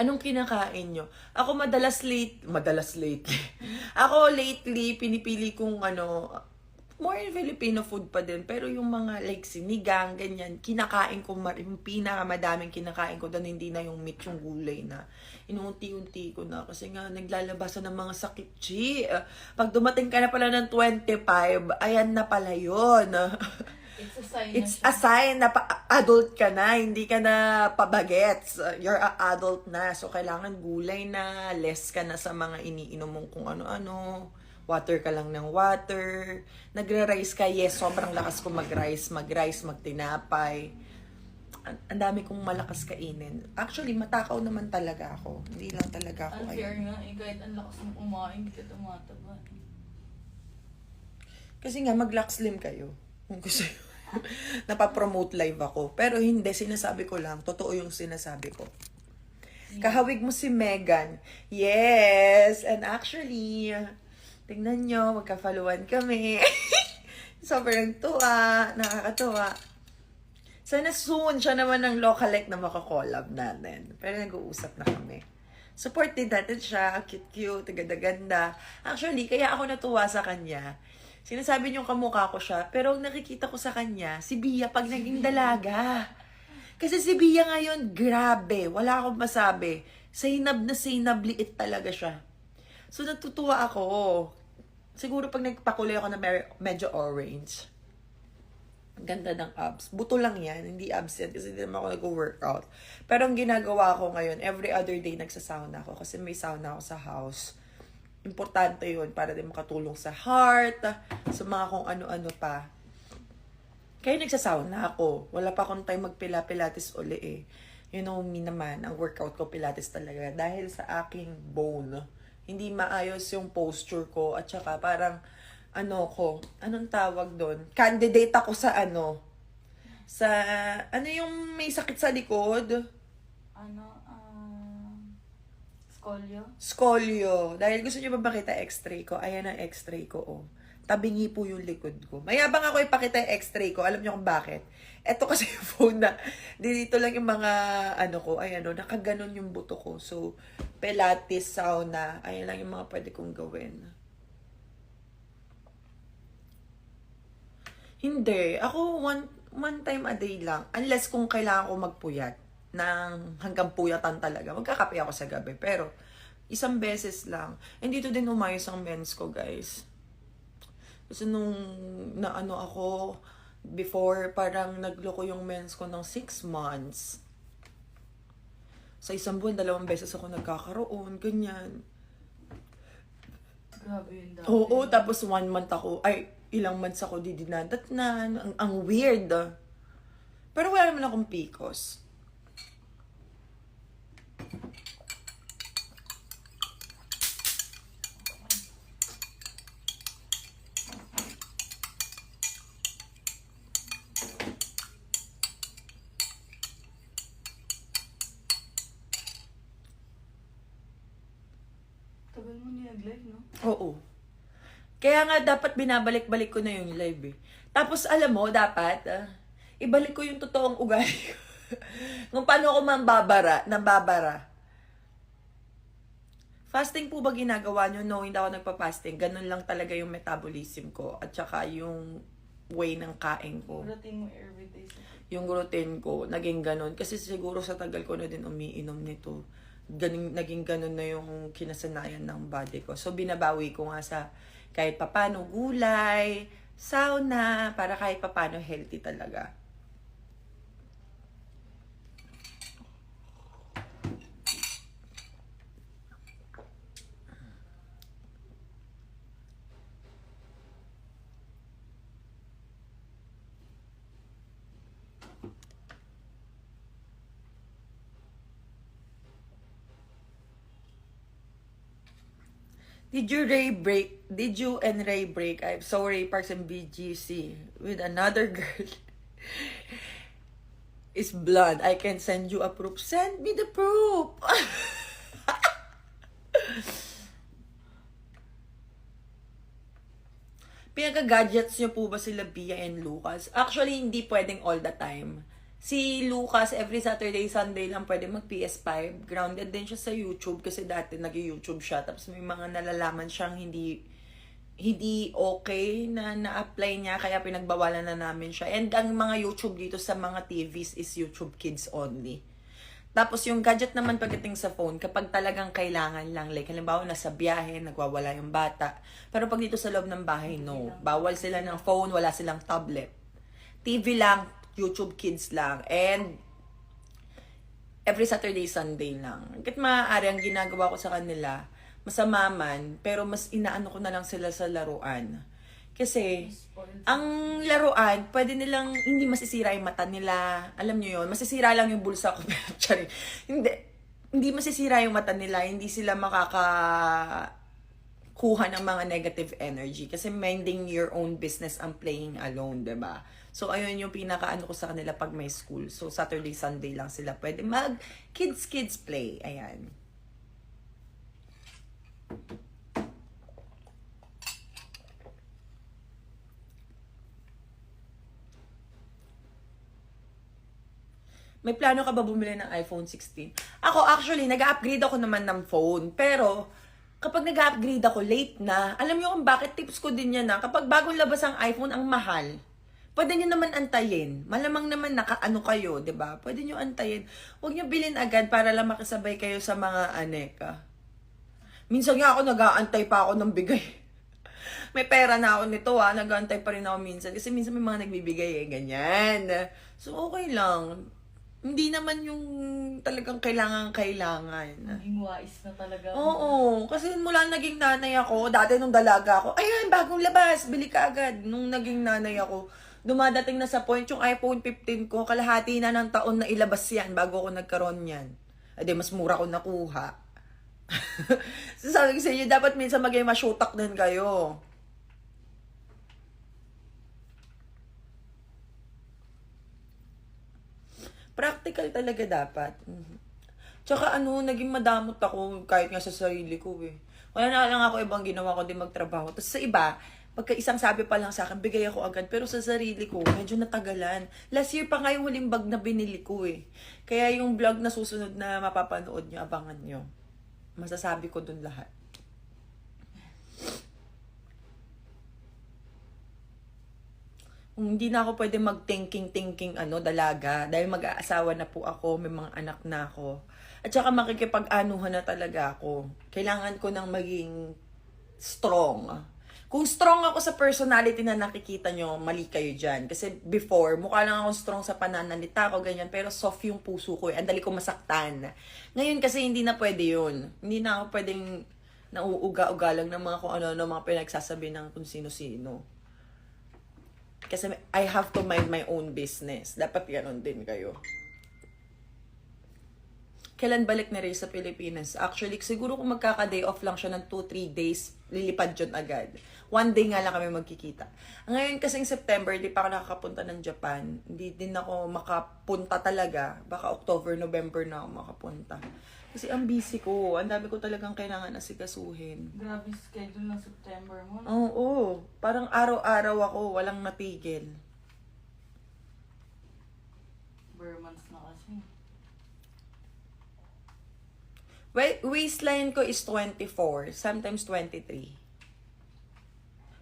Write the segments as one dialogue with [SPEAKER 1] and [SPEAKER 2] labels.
[SPEAKER 1] Anong kinakain nyo? Ako madalas lately. Ako lately, pinipili kong more Filipino food pa din. Pero yung mga like sinigang, ganyan, kinakain ko, yung pinakamadaming kinakain ko doon, hindi na yung meat, yung gulay na. Inuunti-unti ko na kasi nga naglalabasan ng mga sakit, chi. Pag dumating ka na pala ng 25, ayan na pala yun.
[SPEAKER 2] It's a sign
[SPEAKER 1] It's
[SPEAKER 2] na
[SPEAKER 1] a sign na adult ka na, hindi ka na pabagets. You're a adult na. So, kailangan gulay na, less ka na sa mga iniinom mong kung ano-ano. Water ka lang ng water. Nagre-rice ka, yes, sobrang lakas ko mag-rice, magtinapay. Ang dami kong malakas kainin. Actually, matakaw naman talaga ako. Hindi lang talaga ako.
[SPEAKER 2] unfair nga eh. Kahit ang lakas mong kumain, hindi ka tumataba.
[SPEAKER 1] Kasi nga, mag-lax slim kayo. Kung gusto nyo. Napapromote live ako. Pero hindi, sinasabi ko lang. Totoo yung sinasabi ko. Kahawig mo si Megan. Yes! And actually, tingnan nyo, magka-followan kami. Sobrang tuwa. Nakakatuwa. Sana soon siya naman ng lookalike na makakollab natin. Pero nag-uusap na kami. Support din natin siya. Cute-cute, ganda-ganda. Actually, kaya ako natuwa sa kanya. Sinasabi niyong kamukha ko siya, pero ang nakikita ko sa kanya, si Bia pag naging dalaga. Kasi si Bia ngayon, grabe, wala akong masabi. Sainab na sainab, liit talaga siya. So natutuwa ako. Siguro pag nagpakulay ako na medyo orange. Ang ganda ng abs. Buto lang yan, hindi abs yan kasi hindi naman ako nag-workout. Pero ang ginagawa ko ngayon, every other day nagsasauna ako kasi may sauna ako sa house. Importante yun para din makatulong sa heart, sa mga kung ano-ano pa. Kaya nagsasauna ako. Wala pa akong time magpila-pilates uli eh. You know me naman, ang workout ko pilates talaga. Dahil sa aking bone, hindi maayos yung posture ko. At saka parang, anong tawag doon? Candidate ako sa yung may sakit sa likod? Scolio. Dahil gusto niyo ba makita x-ray ko? Ayan ang x-ray ko, oh. Tabingi po yung likod ko. Mayabang ako ipakita yung x-ray ko. Alam niyo kung bakit? Ito kasi yung phone na, dito lang yung mga, ayan o, nakaganon yung buto ko. So, pilates, sauna, ayan lang yung mga pwede kong gawin. Hindi. Ako, one time a day lang. Unless kung kailangan ko magpuyat ng hanggang puyatan talaga. Magkakape ako sa gabi. Pero, isang beses lang. And dito din umayos ang mens ko, guys. Kasi nung ako, before, parang nagloko yung mens ko ng 6 months. Sa isang buwan, 2 beses ako nagkakaroon. Ganyan.
[SPEAKER 2] Grabe yun dati.
[SPEAKER 1] Oo, tapos 1 month ako, ilang months ako didinadatnan. Ang weird. Pero wala naman akong PCOS.
[SPEAKER 2] Tagal mo nag-live, no?
[SPEAKER 1] Oo. Kaya nga dapat binabalik-balik ko na yung live eh. Tapos alam mo, dapat ibalik ko yung totoong ugali ko. Kung paano ako nambabara. Fasting po ba ginagawa nyo? No, hindi ako nagpa-fasting. Ganun lang talaga yung metabolism ko. At saka yung way ng kain ko.
[SPEAKER 2] Routine mo everyday.
[SPEAKER 1] Yung routine ko, naging ganun. Kasi siguro sa tagal ko na din umiinom nito. Naging ganun na yung kinasanayan ng body ko. So, binabawi ko nga sa kahit papano gulay, sauna, para kahit papano healthy talaga. Did you and Ray break? I'm sorry, Parks and BGC with another girl. Is blood. I can send you a proof. Send me the proof. Pinaka-gadgets nyo po ba sila Bia and Lucas? Actually, hindi pwedeng all the time. Si Lucas, every Saturday, Sunday lang pwede mag PS5. Grounded din siya sa YouTube kasi dati nag-YouTube siya. Tapos may mga nalalaman siyang hindi okay na na-apply niya kaya pinagbawalan na namin siya. And ang mga YouTube dito sa mga TVs is YouTube Kids only. Tapos yung gadget naman pagdating sa phone, kapag talagang kailangan lang, like halimbawa nasa biyahe, nagwawala yung bata. Pero pag dito sa loob ng bahay, no. Bawal sila ng phone, wala silang tablet. TV lang, YouTube Kids lang. And every Saturday, Sunday lang. Kahit maaari ang ginagawa ko sa kanila, masama man, pero mas inaano ko na lang sila sa laruan. Kasi, ang laruan, pwede nilang, hindi masisira yung mata nila. Alam nyo yun, masisira lang yung bulsa ko. Charing. Hindi masisira yung mata nila. Hindi sila kuha ng mga negative energy. Kasi minding your own business ang playing alone, 'di ba? So, ayun yung pinakaano ko sa kanila pag may school. So, Saturday, Sunday lang sila pwede mag kids play. Ayan. May plano ka ba bumili ng iPhone 16? Ako, actually, nag-upgrade ako naman ng phone. Pero, kapag nag-upgrade ako, late na. Alam niyo kung bakit? Tips ko din yan na. Kapag bagong labas ang iPhone, ang mahal. Pwede niyo naman antayin. Malamang naman nakaano kayo, 'di ba? Pwede niyo antayin. Huwag niyo bilhin agad para lang makisabay kayo sa mga aneka. Minsan nga ako nag-aantay pa ako ng bigay. May pera na ako nito nag-aantay pa rin ako minsan. Kasi minsan may mga nagbibigay ganyan. So, okay lang. Hindi naman yung talagang kailangan.
[SPEAKER 2] Naging wise na talaga.
[SPEAKER 1] Oo, kasi mula naging nanay ako, dati nung dalaga ako, ayan, bagong labas, bili ka agad. Nung naging nanay ako, dumadating na sa point yung iPhone 15 ko, kalahati na ng taon na ilabas yan bago ako nagkaroon yan. Ade, mas mura ko nakuha. So, sabi ko sa inyo, dapat minsan maging masyutak din kayo. Practical talaga dapat. Tsaka naging madamot ako kahit nga sa sarili ko eh. Wala na lang ako ibang ginawa ko din magtrabaho. Tapos sa iba, pagka isang sabi pa lang sa akin, bigay ako agad. Pero sa sarili ko, medyo natagalan. Last year pa nga yung huling bag na binili ko eh. Kaya yung vlog na susunod na mapapanood nyo, abangan nyo. Masasabi ko dun lahat. Hindi na ako pwede mag-thinking dalaga. Dahil mag-aasawa na po ako, may mga anak na ako. At saka makikipag-anuhan na talaga ako. Kailangan ko nang maging strong. Kung strong ako sa personality na nakikita nyo, mali kayo dyan. Kasi before, mukha lang ako strong sa pananalita ko, ganyan. Pero soft yung puso ko. Ang dali ko masaktan. Ngayon kasi hindi na pwede yun. Hindi na ako pwedeng nauuga-uga lang ng mga kung ano, mga pinagsasabi ng kung sino-sino. Kasi I have to mind my own business. Dapat ganon din kayo. Kailan balik ni Ray sa Pilipinas? Actually, siguro kung magkaka-day off lang siya ng 2-3 days, lilipad yun agad. 1 day nga lang kami magkikita. Ngayon kasing September, di pa ako nakakapunta ng Japan. Hindi din ako makapunta talaga. Baka October, November na ako makapunta. Kasi ang busy ko. Ang dami ko talagang kailangan asikasuhin.
[SPEAKER 2] Grabe schedule ng September mo.
[SPEAKER 1] Oo. Parang araw-araw ako, walang natigil.
[SPEAKER 2] Bare months na kasi.
[SPEAKER 1] Waistline ko is 24, sometimes 23.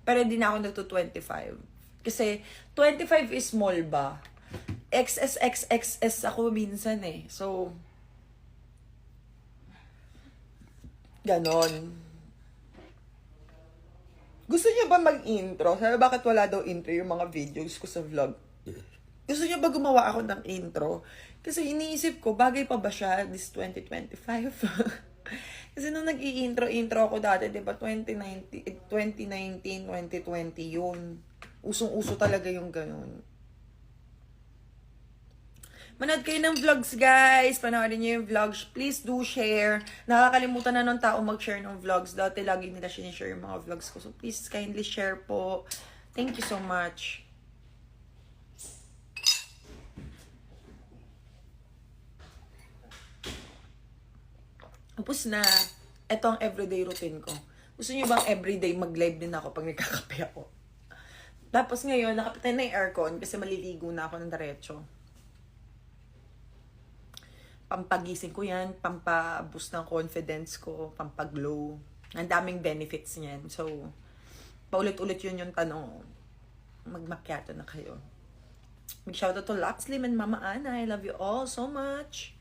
[SPEAKER 1] Pero hindi na ako nagto-25. Kasi 25 is small ba? XS ako minsan eh. So, ganon. Gusto niyo ba mag-intro? Sabi bakit wala daw intro yung mga videos ko sa vlog? Gusto niyo ba gumawa ako ng intro? Kasi iniisip ko, bagay pa ba siya this 2025? Kasi nung nag-i-intro ako dati, di ba, 2019, 2020 yun. Usong-uso talaga yung ganun. Manood kayo ng vlogs, guys. Panoorin niyo yung vlogs. Please do share. Nakakalimutan na ng tao mag-share ng vlogs. Dati lagi nila sinishare yung mga vlogs ko. So please kindly share po. Thank you so much. Tapos na. Ito ang everyday routine ko. Gusto niyo bang everyday mag-live din ako pag nagkakape ako? Tapos ngayon, nakapatay na yung aircon kasi maliligo na ako ng diretso. Pampagising ko yan, pampaboost ng confidence ko, pampaglow. Ang daming benefits niyan. So, paulit-ulit yun yung tanong. Magmakyado na kayo. Big shoutout to Lux Lim and Mama Ana. I love you all so much.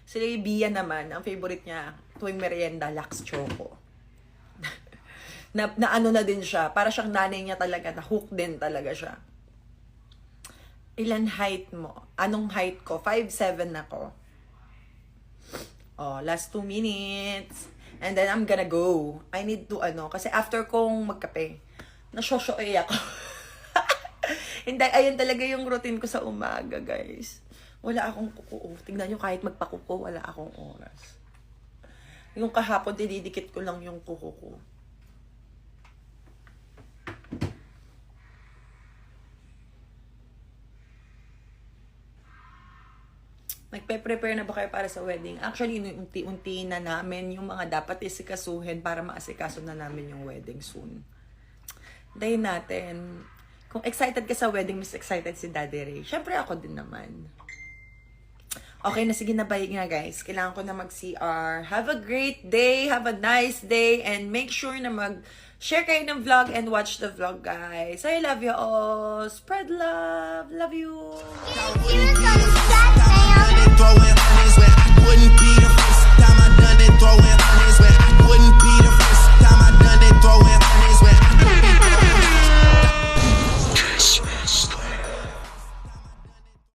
[SPEAKER 1] Si Bia naman, ang favorite niya, tuwing merienda, Lux Choco. na ano na din siya. Para siyang nanay niya talaga, na hook din talaga siya. Ilan height mo? Anong height ko? 5'7" ako. Oh, last 2 minutes. And then I'm gonna go. I need to kasi after kong magkape, nasyosyoy ako. Hindi, ayun talaga yung routine ko sa umaga, guys. Wala akong kuko. Tingnan nyo, kahit magpakuko, wala akong oras. Yung kahapon, dinidikit ko lang yung kuko ko. Nagpe-prepare na ba kayo para sa wedding? Actually, unti-unti na namin yung mga dapat isikasuhin para maasikaso na namin yung wedding soon. Dahil natin, kung excited ka sa wedding, mas excited si Daddy Ray. Syempre ako din naman. Okay na, sige na, balik nga guys. Kailangan ko na mag-CR. Have a great day, have a nice day, and make sure na mag-share kayo ng vlog and watch the vlog, guys. I love you all. Spread love. Love you.